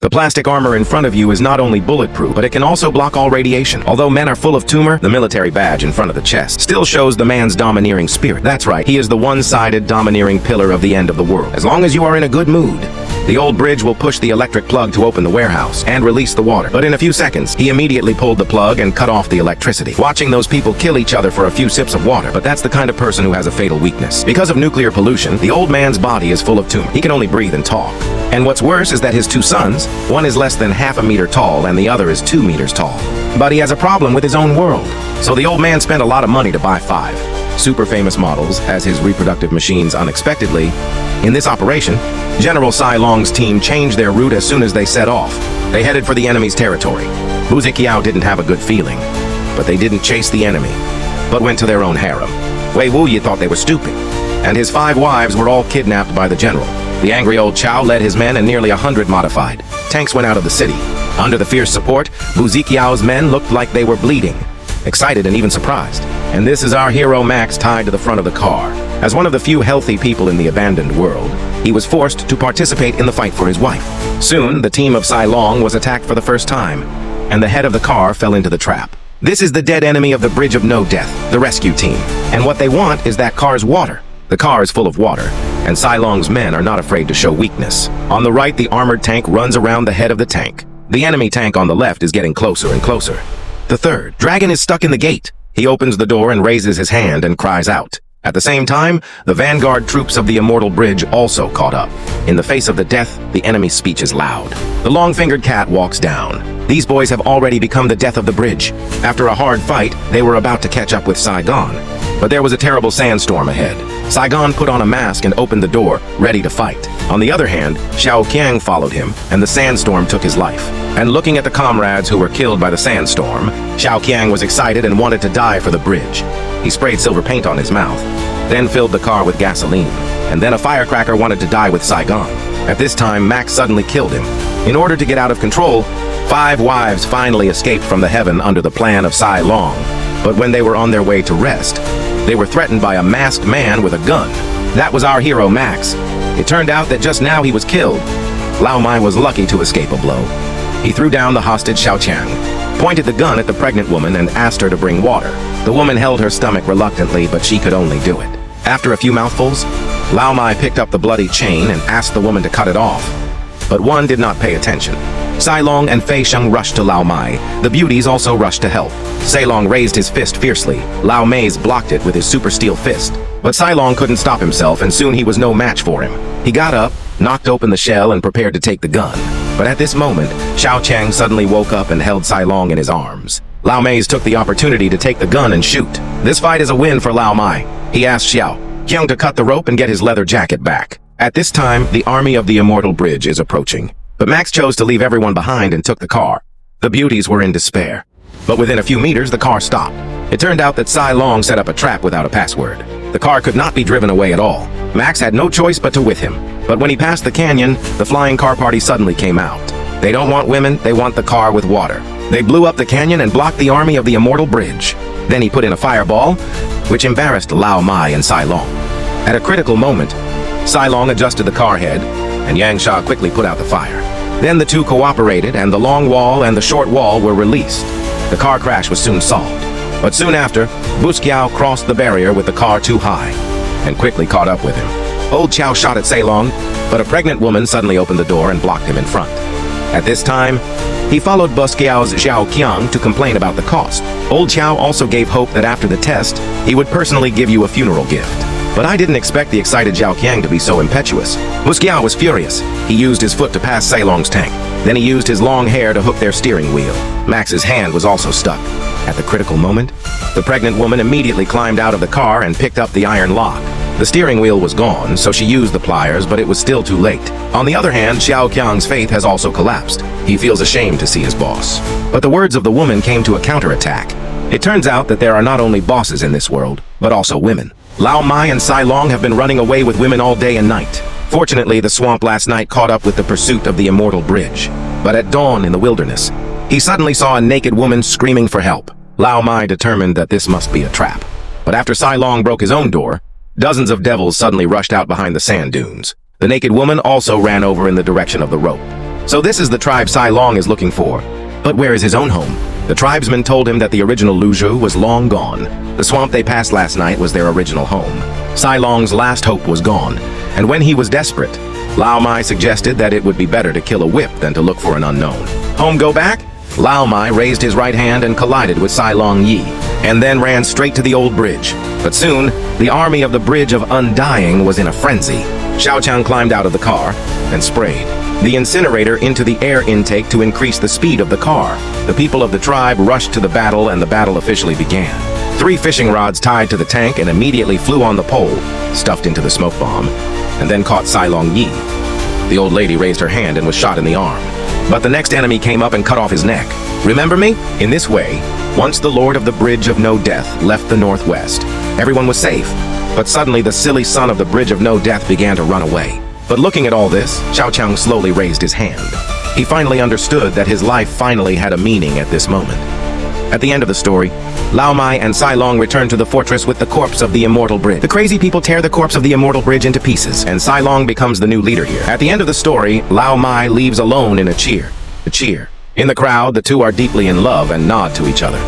The plastic armor in front of you is not only bulletproof, but it can also block all radiation. Although men are full of tumor, the military badge in front of the chest still shows the man's domineering spirit. That's right, he is the one-sided domineering pillar of the end of the world. As long as you are in a good mood, the old bridge will push the electric plug to open the warehouse and release the water. But in a few seconds, he immediately pulled the plug and cut off the electricity, watching those people kill each other for a few sips of water. But that's the kind of person who has a fatal weakness. Because of nuclear pollution, the old man's body is full of tumor. He can only breathe and talk. And what's worse is that his two sons, one is less than half a meter tall and the other is 2 meters tall. But he has a problem with his own world. So the old man spent a lot of money to buy 5 super famous models as his reproductive machines unexpectedly. In this operation, General Sai Long's team changed their route as soon as they set off. They headed for the enemy's territory. Bu Ziqiao didn't have a good feeling, but they didn't chase the enemy, but went to their own harem. Wei Wuyi thought they were stupid, and his 5 wives were all kidnapped by the general. The angry old Chow led his men and nearly 100 modified tanks went out of the city. Under the fierce support, Bu Ziqiao's men looked like they were bleeding, excited and even surprised. And this is our hero Max tied to the front of the car. As one of the few healthy people in the abandoned world, he was forced to participate in the fight for his wife. Soon, the team of Sai Long was attacked for the first time, and the head of the car fell into the trap. This is the dead enemy of the Bridge of No Death, the rescue team. And what they want is that car's water. The car is full of water, and Sai Long's men are not afraid to show weakness. On the right, the armored tank runs around the head of the tank. The enemy tank on the left is getting closer and closer. The third dragon is stuck in the gate. He opens the door and raises his hand and cries out. At the same time, the vanguard troops of the Immortal Bridge also caught up. In the face of the death, the enemy's speech is loud. The long-fingered cat walks down. These boys have already become the death of the bridge. After a hard fight, they were about to catch up with Saigon. But there was a terrible sandstorm ahead. Saigon put on a mask and opened the door, ready to fight. On the other hand, Xiao Qiang followed him, and the sandstorm took his life. And looking at the comrades who were killed by the sandstorm, Xiao Qiang was excited and wanted to die for the bridge. He sprayed silver paint on his mouth, then filled the car with gasoline, and then a firecracker wanted to die with Saigon. At this time, Max suddenly killed him. In order to get out of control, 5 wives finally escaped from the heaven under the plan of Sai Long. But when they were on their way to rest, they were threatened by a masked man with a gun. That was our hero Max. It turned out that just now he was killed. Lao Mai was lucky to escape a blow. He threw down the hostage Xiao Qiang, pointed the gun at the pregnant woman and asked her to bring water. The woman held her stomach reluctantly, but she could only do it. After a few mouthfuls, Lao Mai picked up the bloody chain and asked the woman to cut it off. But one did not pay attention. Sai Long and Fei Sheng rushed to Lao Mai. The beauties also rushed to help. Sai Long raised his fist fiercely. Lao Mai's blocked it with his super steel fist. But Sai Long couldn't stop himself, and soon he was no match for him. He got up, knocked open the shell, and prepared to take the gun. But at this moment, Xiao Qiang suddenly woke up and held Sai Long in his arms. Lao Mai's took the opportunity to take the gun and shoot. This fight is a win for Lao Mai. He asked Xiao Qiang to cut the rope and get his leather jacket back. At this time, the army of the Immortal Bridge is approaching. But Max chose to leave everyone behind and took the car. The beauties were in despair. But within a few meters, the car stopped. It turned out that Sai Long set up a trap without a password. The car could not be driven away at all. Max had no choice but to with him. But when he passed the canyon, the flying car party suddenly came out. They don't want women, they want the car with water. They blew up the canyon and blocked the army of the Immortal Bridge. Then he put in a fireball, which embarrassed Lao Mai and Sai Long. At a critical moment, Sai Long adjusted the car head, and Yang Sha quickly put out the fire. Then the two cooperated, and the long wall and the short wall were released. The car crash was soon solved. But soon after, Bu Ziqiao crossed the barrier with the car too high, and quickly caught up with him. Old Chow shot at Sai Long, but a pregnant woman suddenly opened the door and blocked him in front. At this time, he followed Bu Ziqiao's Xiao Qiang to complain about the cost. Old Chow also gave hope that after the test, he would personally give you a funeral gift. But I didn't expect the excited Xiao Qiang to be so impetuous. Bu Ziqiao was furious. He used his foot to pass Sai Long's tank. Then he used his long hair to hook their steering wheel. Max's hand was also stuck. At the critical moment, the pregnant woman immediately climbed out of the car and picked up the iron lock. The steering wheel was gone, so she used the pliers, but it was still too late. On the other hand, Xiao Qiang's faith has also collapsed. He feels ashamed to see his boss. But the words of the woman came to a counterattack. It turns out that there are not only bosses in this world, but also women. Lao Mai and Sai Long have been running away with women all day and night. Fortunately, the swamp last night caught up with the pursuit of the Immortal Bridge. But at dawn in the wilderness, he suddenly saw a naked woman screaming for help. Lao Mai determined that this must be a trap. But after Sai Long broke his own door, dozens of devils suddenly rushed out behind the sand dunes. The naked woman also ran over in the direction of the rope. So this is the tribe Sai Long is looking for. But where is his own home? The tribesman told him that the original Luzhu was long gone. The swamp they passed last night was their original home. Sai Long's last hope was gone, and when he was desperate, Lao Mai suggested that it would be better to kill a whip than to look for an unknown. Home go back? Lao Mai raised his right hand and collided with Sai Long Yi, and then ran straight to the old bridge. But soon, the army of the Bridge of Undying was in a frenzy. Xiao Chang climbed out of the car and sprayed the incinerator into the air intake to increase the speed of the car. The people of the tribe rushed to the battle, and the battle officially began. 3 fishing rods tied to the tank and immediately flew on the pole, stuffed into the smoke bomb, and then caught Sai Long Yi. The old lady raised her hand and was shot in the arm. But the next enemy came up and cut off his neck. Remember me? In this way, once the Lord of the Bridge of No Death left the northwest, everyone was safe. But suddenly the silly son of the Bridge of No Death began to run away. But looking at all this, Xiao Chang slowly raised his hand. He finally understood that his life finally had a meaning at this moment. At the end of the story, Lao Mai and Sai Long return to the fortress with the corpse of the immortal bridge. The crazy people tear the corpse of the immortal bridge into pieces, and Sai Long becomes the new leader here. At the end of the story, Lao Mai leaves alone in a cheer. In the crowd, the two are deeply in love and nod to each other.